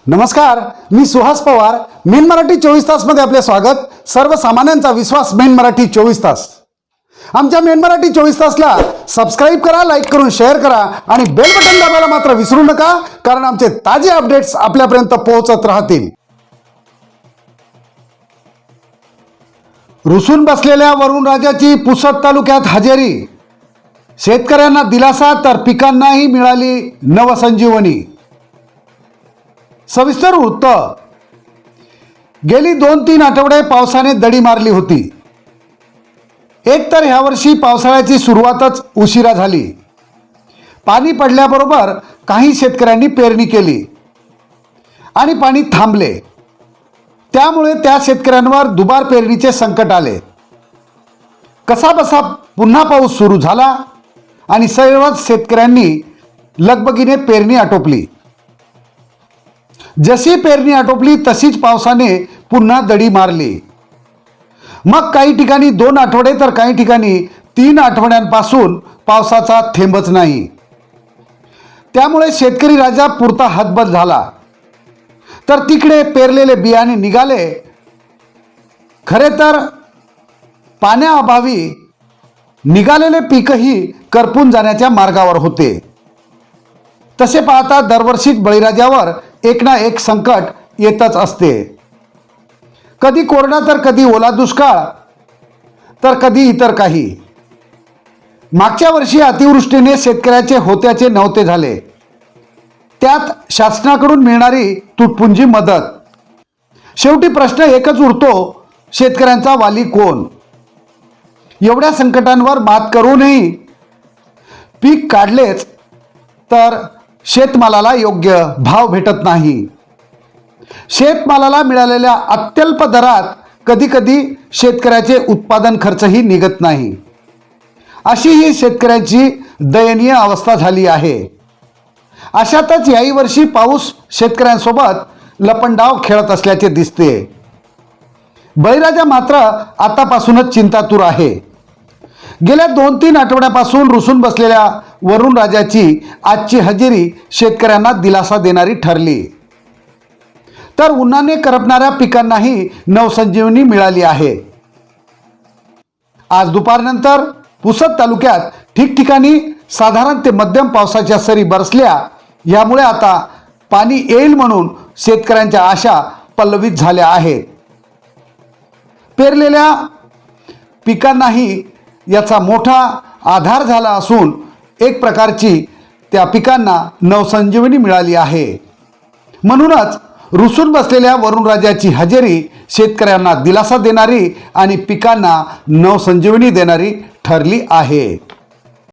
नमस्कार, मी सुहास पवार. मेन मराठी 24 तास मध्ये आपले स्वागत. सर्वसामान्यांचा विश्वास मेन मराठी 24 तास. आमच्या मेन मराठी 24 तासला सबस्क्राइब करा, लाईक करून शेअर करा आणि बेल बटन दाबायला मात्र विसरू नका, कारण आमचे ताजे अपडेट्स आपल्यापर्यंत पोहोचत राहतील. रुसून बसलेल्या वरुण राजाची पुसद तालुक्यात हजेरी. शेतकऱ्यांना दिलासा तर पिकांनाही मिळाली नवसंजीवनी. सविस्तर वृत्त. गेली 2-3 आठवडे पावसाने दडी मारली होती. एक तर ह्या वर्षी पावसाळ्याची सुरुवातच उशिरा झाली. पाणी पडल्याबरोबर काही शेतकऱ्यांनी पेरणी केली आणि पाणी थांबले. त्यामुळे त्या शेतकऱ्यांवर दुबार पेरणीचे संकट आले. कसाबसा पुन्हा पाऊस सुरू झाला आणि सर्वच शेतकऱ्यांनी लगबगीने पेरणी आटोपली. जशी पेरणी आटोपली तशीच पावसाने पुन्हा दडी मारली. मग काही ठिकाणी 2 आठवडे तर काही ठिकाणी 3 आठवड्यांपासून पावसाचा थेंबच नाही. त्यामुळे शेतकरी राजा पुरता हतबल झाला. तर तिकडे पेरलेले बियाणे निघाले. खरे तर पाण्याअभावी निघालेले पीकही करपून जाण्याच्या मार्गावर होते. तसे पाहता दरवर्षीच बळीराजावर एक ना एक संकट येतच असते. कधी कोरडा तर कधी ओला दुष्काळ तर कधी इतर काही. मागच्या वर्षी अतिवृष्टीने शेतकऱ्याचे होत्याचे नव्हते झाले. त्यात शासनाकडून मिळणारी तुटपुंजी मदत. शेवटी प्रश्न एकच उरतो, शेतकऱ्यांचा वाली कोण? एवढ्या संकटांवर मात करूनही पीक काढलेच तर शेतमालाला योग्य भाव भेटत नाही. शेतमालाला मिळालेल्या अत्यल्प दरात कधीकधी शेतकऱ्याचे उत्पादन खर्चही निघत नाही. अशी ही शेतकऱ्यांची दयनीय अवस्था झाली आहे. अशातच याही वर्षी पाऊस शेतकऱ्यांसोबत लपंडाव खेळत असल्याचे दिसते. बळीराजा मात्र आतापासूनच चिंतातूर आहे. गेल्या 2-3 आठवड्यापासून रुसून बसलेल्या वरुण राजाची आजची हजेरी शेतकऱ्यांना दिलासा देणारी ठरली. तर उन्हाने करपणाऱ्या पिकांनाही नवसंजीवनी मिळाली आहे. आज दुपारनंतर पुसद तालुक्यात ठिकठिकाणी साधारण ते मध्यम पावसाच्या सरी बरसल्या. यामुळे आता पाणी येईल म्हणून शेतकऱ्यांच्या आशा पल्लवित झाल्या आहेत. पेरलेल्या पिकांनाही याचा मोठा आधार झाला असून एक प्रकारची त्या पिकांना नवसंजीवनी मिळाली आहे. म्हणूनच रुसून बसलेल्या वरुण राजाची हजेरी शेतकऱ्यांना दिलासा देणारी आणि पिकांना नवसंजीवनी देणारी ठरली आहे.